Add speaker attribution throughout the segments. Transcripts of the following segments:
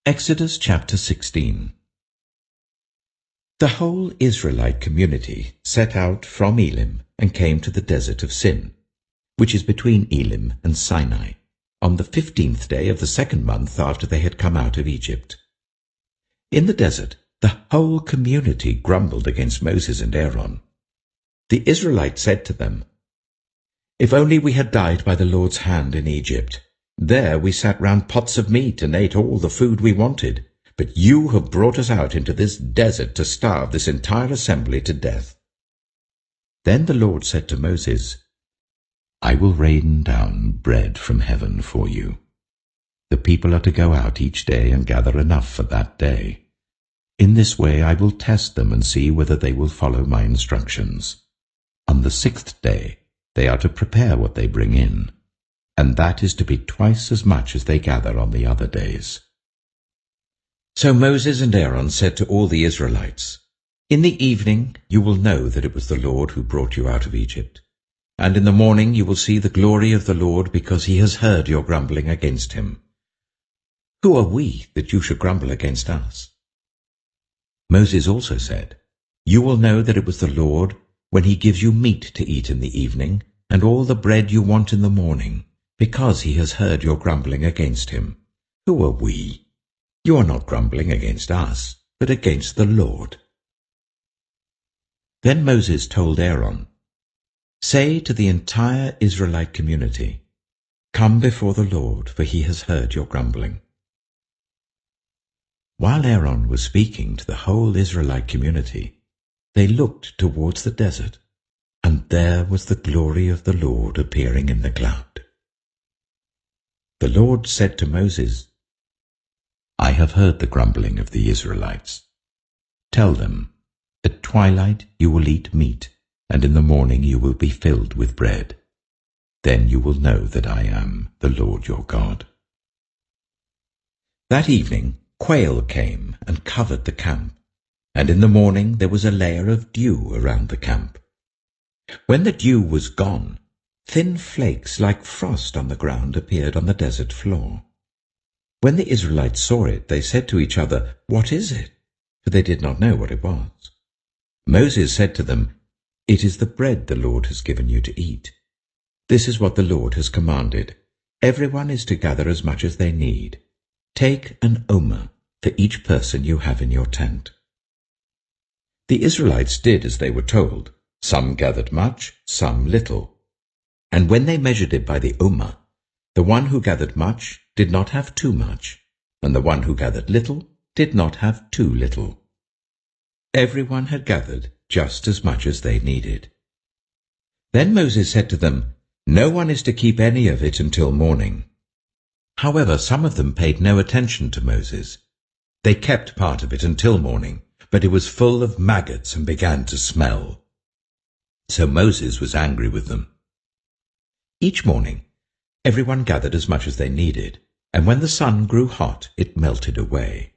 Speaker 1: Exodus chapter 16. The whole Israelite community set out from Elim and came to the desert of Sin, which is between Elim and Sinai, on the 15th day of the second month after they had come out of Egypt. In the desert, the whole community grumbled against Moses and Aaron. The Israelites said to them, "If only we had died by the Lord's hand in Egypt. There we sat round pots of meat and ate all the food we wanted. But you have brought us out into this desert to starve this entire assembly to death." Then the Lord said to Moses, "I will rain down bread from heaven for you. The people are to go out each day and gather enough for that day. In this way I will test them and see whether they will follow my instructions. On the 6th day they are to prepare what they bring in, and that is to be twice as much as they gather on the other days." So Moses and Aaron said to all the Israelites, "In the evening you will know that it was the Lord who brought you out of Egypt. And in the morning you will see the glory of the Lord, because he has heard your grumbling against him. Who are we that you should grumble against us?" Moses also said, "You will know that it was the Lord when he gives you meat to eat in the evening, and all the bread you want in the morning, because he has heard your grumbling against him. Who are we? You are not grumbling against us, but against the Lord." Then Moses told Aaron, "Say to the entire Israelite community, 'Come before the Lord, for he has heard your grumbling.'" While Aaron was speaking to the whole Israelite community, they looked towards the desert, and there was the glory of the Lord appearing in the cloud. The Lord said to Moses, "I have heard the grumbling of the Israelites. Tell them, at twilight you will eat meat, and in the morning you will be filled with bread. Then you will know that I am the Lord your God." That evening quail came and covered the camp, and in the morning there was a layer of dew around the camp. When the dew was gone, thin flakes like frost on the ground appeared on the desert floor. When the Israelites saw it, they said to each other, "What is it?" For they did not know what it was. Moses said to them, "It is the bread the Lord has given you to eat. This is what the Lord has commanded. Everyone is to gather as much as they need. Take an omer for each person you have in your tent." The Israelites did as they were told. Some gathered much, some little. And when they measured it by the omer, the one who gathered much did not have too much, and the one who gathered little did not have too little. Everyone had gathered just as much as they needed. Then Moses said to them, "No one is to keep any of it until morning." However, some of them paid no attention to Moses. They kept part of it until morning, but it was full of maggots and began to smell. So Moses was angry with them. Each morning, everyone gathered as much as they needed, and when the sun grew hot, it melted away.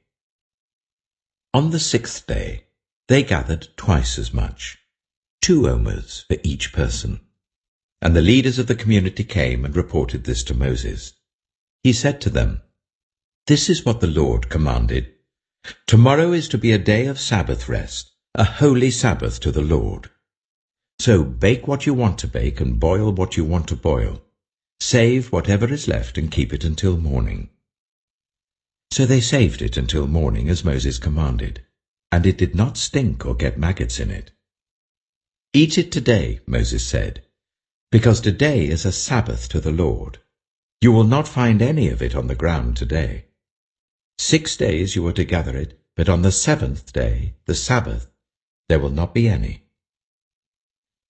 Speaker 1: On the 6th day, they gathered twice as much, 2 omers for each person. And the leaders of the community came and reported this to Moses. He said to them, "This is what the Lord commanded. Tomorrow is to be a day of Sabbath rest, a holy Sabbath to the Lord. So bake what you want to bake and boil what you want to boil. Save whatever is left and keep it until morning." So they saved it until morning as Moses commanded, and it did not stink or get maggots in it. "Eat it today," Moses said, "because today is a Sabbath to the Lord. You will not find any of it on the ground today. 6 days you are to gather it, but on the 7th day, the Sabbath, there will not be any."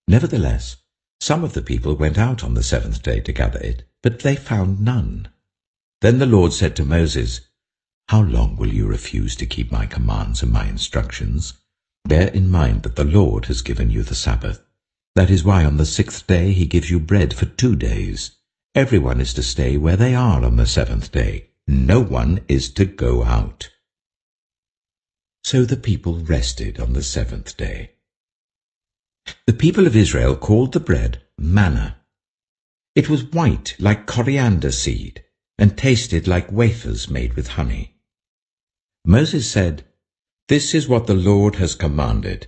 Speaker 1: Nevertheless, some of the people went out on the 7th day to gather it, but they found none. Then the Lord said to Moses, "How long will you refuse to keep my commands and my instructions? Bear in mind that the Lord has given you the Sabbath. That is why on the 6th day he gives you bread for 2 days. Everyone is to stay where they are on the 7th day. No one is to go out." So the people rested on the 7th day. The people of Israel called the bread manna. It was white like coriander seed, and tasted like wafers made with honey. Moses said, "This is what the Lord has commanded.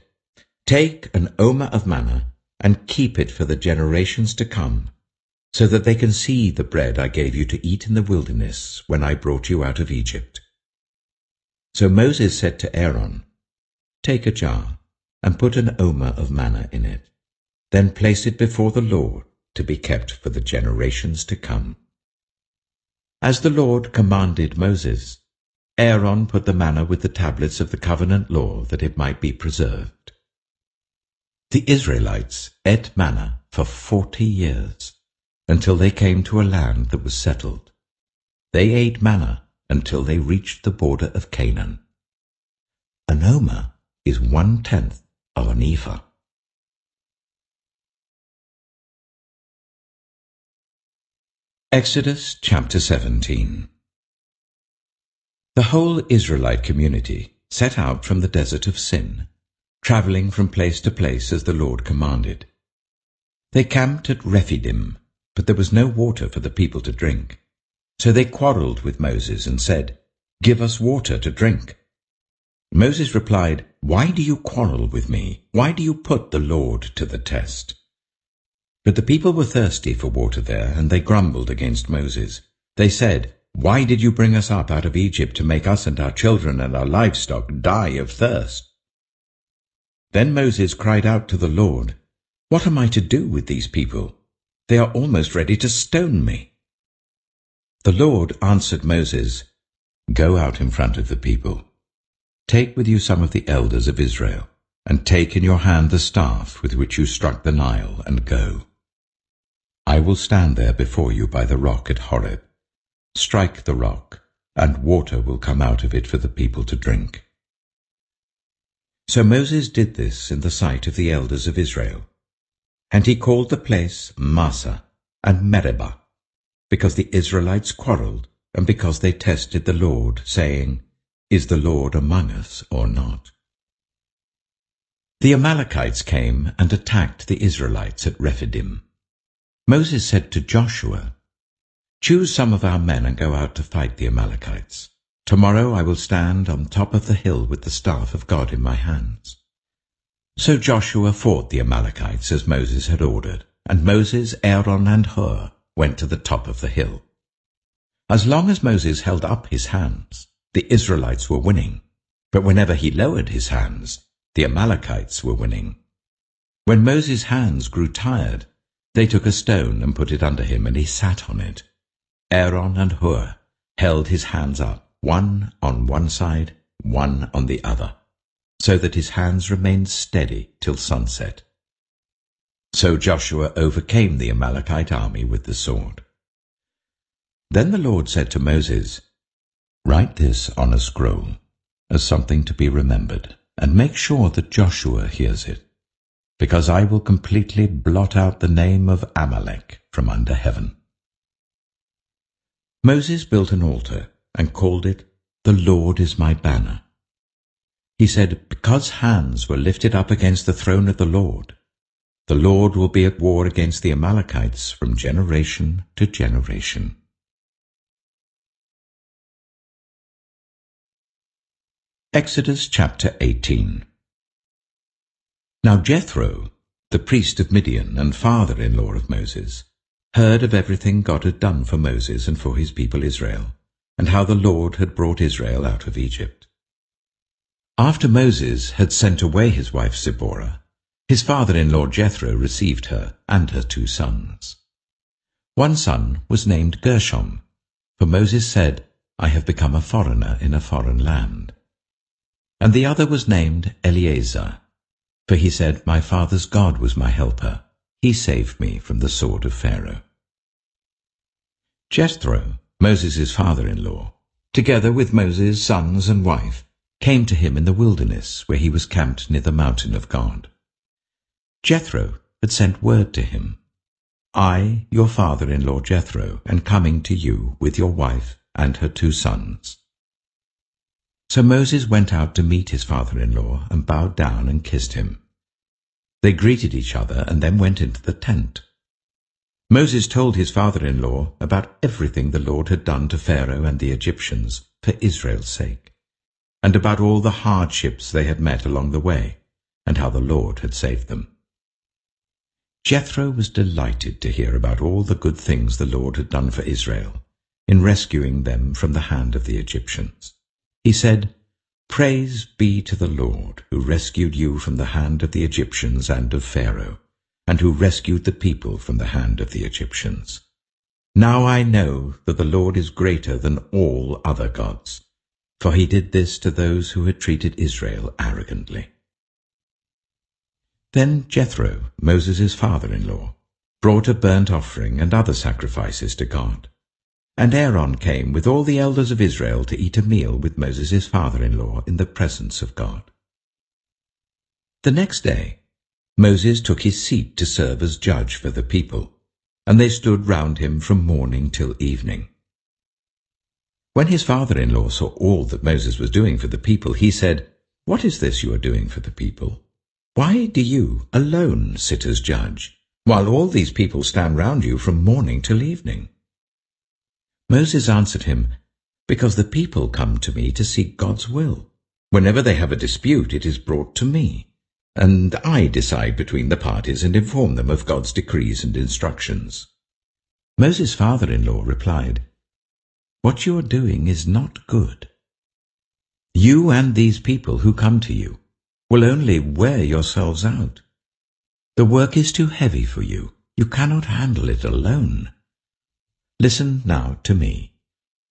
Speaker 1: Take an omer of manna and keep it for the generations to come, so that they can see the bread I gave you to eat in the wilderness when I brought you out of Egypt." So Moses said to Aaron, "Take a jar and put an omer of manna in it. Then place it before the Lord to be kept for the generations to come." As the Lord commanded Moses, Aaron put the manna with the tablets of the covenant law that it might be preserved. The Israelites ate manna for 40 years, until they came to a land that was settled. They ate manna until they reached the border of Canaan. An omer is 1/10 of an ephah. Exodus chapter 17. The whole Israelite community set out from the desert of Sin, traveling from place to place as the Lord commanded. They camped at Rephidim, but there was no water for the people to drink. So they quarreled with Moses and said, "Give us water to drink." Moses replied, "Why do you quarrel with me? Why do you put the Lord to the test?" But the people were thirsty for water there, and they grumbled against Moses. They said, "Why did you bring us up out of Egypt to make us and our children and our livestock die of thirst?" Then Moses cried out to the Lord, "What am I to do with these people? They are almost ready to stone me." The Lord answered Moses, "Go out in front of the people. Take with you some of the elders of Israel, and take in your hand the staff with which you struck the Nile, and go. I will stand there before you by the rock at Horeb. Strike the rock, and water will come out of it for the people to drink." So Moses did this in the sight of the elders of Israel. And he called the place Massah and Meribah, because the Israelites quarreled, and because they tested the Lord, saying, "Is the Lord among us or not?" The Amalekites came and attacked the Israelites at Rephidim. Moses said to Joshua, "Choose some of our men and go out to fight the Amalekites. Tomorrow I will stand on top of the hill with the staff of God in my hands." So Joshua fought the Amalekites as Moses had ordered, and Moses, Aaron, and Hur went to the top of the hill. As long as Moses held up his hands, the Israelites were winning, but whenever he lowered his hands, the Amalekites were winning. When Moses' hands grew tired, they took a stone and put it under him, and he sat on it. Aaron and Hur held his hands up, one on one side, one on the other, so that his hands remained steady till sunset. So Joshua overcame the Amalekite army with the sword. Then the Lord said to Moses, "Write this on a scroll, as something to be remembered, and make sure that Joshua hears it, because I will completely blot out the name of Amalek from under heaven." Moses built an altar and called it, "The Lord is my banner." He said, "Because hands were lifted up against the throne of the Lord will be at war against the Amalekites from generation to generation." Exodus chapter 18. Now Jethro, the priest of Midian and father-in-law of Moses, heard of everything God had done for Moses and for his people Israel, and how the Lord had brought Israel out of Egypt. After Moses had sent away his wife Zipporah, his father-in-law Jethro received her and her 2 sons. One son was named Gershom, for Moses said, "I have become a foreigner in a foreign land." And the other was named Eleazar, for he said, "My father's God was my helper. He saved me from the sword of Pharaoh." Jethro, Moses' father-in-law, together with Moses' sons and wife, came to him in the wilderness where he was camped near the mountain of God. Jethro had sent word to him, "I, your father-in-law Jethro, am coming to you with your wife and her 2 sons." So Moses went out to meet his father-in-law and bowed down and kissed him. They greeted each other and then went into the tent. Moses told his father-in-law about everything the Lord had done to Pharaoh and the Egyptians for Israel's sake. and about all the hardships they had met along the way, and how the Lord had saved them. Jethro was delighted to hear about all the good things the Lord had done for Israel, in rescuing them from the hand of the Egyptians. He said, "Praise be to the Lord, who rescued you from the hand of the Egyptians and of Pharaoh, and who rescued the people from the hand of the Egyptians. Now I know that the Lord is greater than all other gods, for he did this to those who had treated Israel arrogantly." Then Jethro, Moses' father-in-law, brought a burnt offering and other sacrifices to God. And Aaron came with all the elders of Israel to eat a meal with Moses' father-in-law in the presence of God. The next day, Moses took his seat to serve as judge for the people, and they stood round him from morning till evening. When his father-in-law saw all that Moses was doing for the people, he said, "What is this you are doing for the people? Why do you alone sit as judge, while all these people stand round you from morning till evening?" Moses answered him, "Because the people come to me to seek God's will. Whenever they have a dispute, it is brought to me, and I decide between the parties and inform them of God's decrees and instructions." Moses' father-in-law replied, "What you are doing is not good. You and these people who come to you will only wear yourselves out. The work is too heavy for you. You cannot handle it alone. Listen now to me,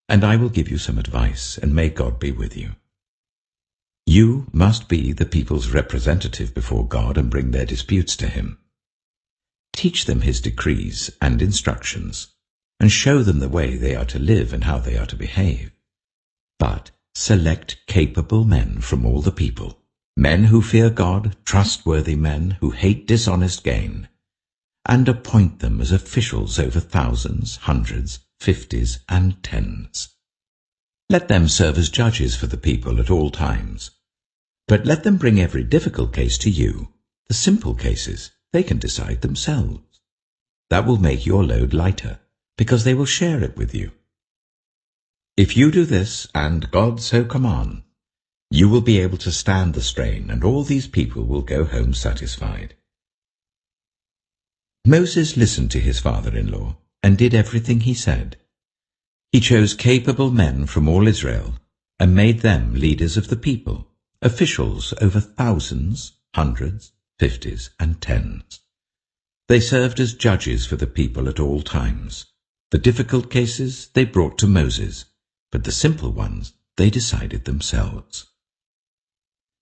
Speaker 1: and I will give you some advice, and may God be with you. You must be the people's representative before God and bring their disputes to him. Teach them his decrees and instructions, and show them the way they are to live and how they are to behave. But select capable men from all the people, men who fear God, trustworthy men who hate dishonest gain, and appoint them as officials over thousands, hundreds, fifties, and tens. Let them serve as judges for the people at all times. But let them bring every difficult case to you. The simple cases they can decide themselves. That will make your load lighter, because they will share it with you. If you do this, and God so command, you will be able to stand the strain, and all these people will go home satisfied." Moses listened to his father-in-law and did everything he said. He chose capable men from all Israel and made them leaders of the people, officials over thousands, hundreds, fifties, and tens. They served as judges for the people at all times. The difficult cases they brought to Moses, but the simple ones they decided themselves.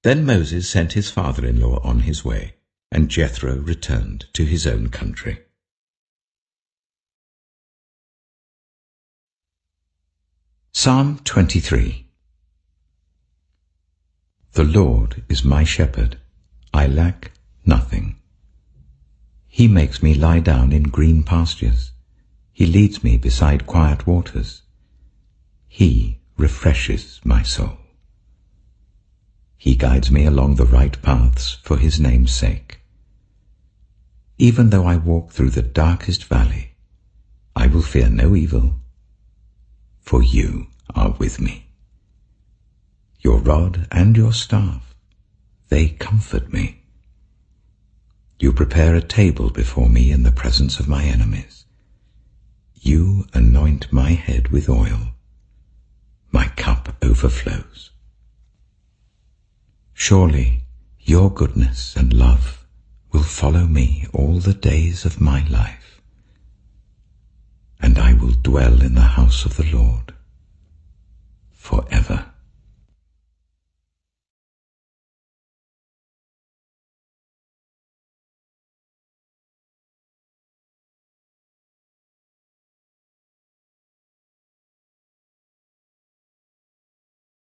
Speaker 1: Then Moses sent his father-in-law on his way, and Jethro returned to his own country. Psalm 23. The Lord is my shepherd, I lack nothing. He makes me lie down in green pastures. He leads me beside quiet waters. He refreshes my soul. He guides me along the right paths for his name's sake. Even though I walk through the darkest valley, I will fear no evil, for you are with me. Your rod and your staff, they comfort me. You prepare a table before me in the presence of my enemies. You anoint my head with oil. My cup overflows. Surely your goodness and love will follow me all the days of my life, and I will dwell in the house of the Lord forever.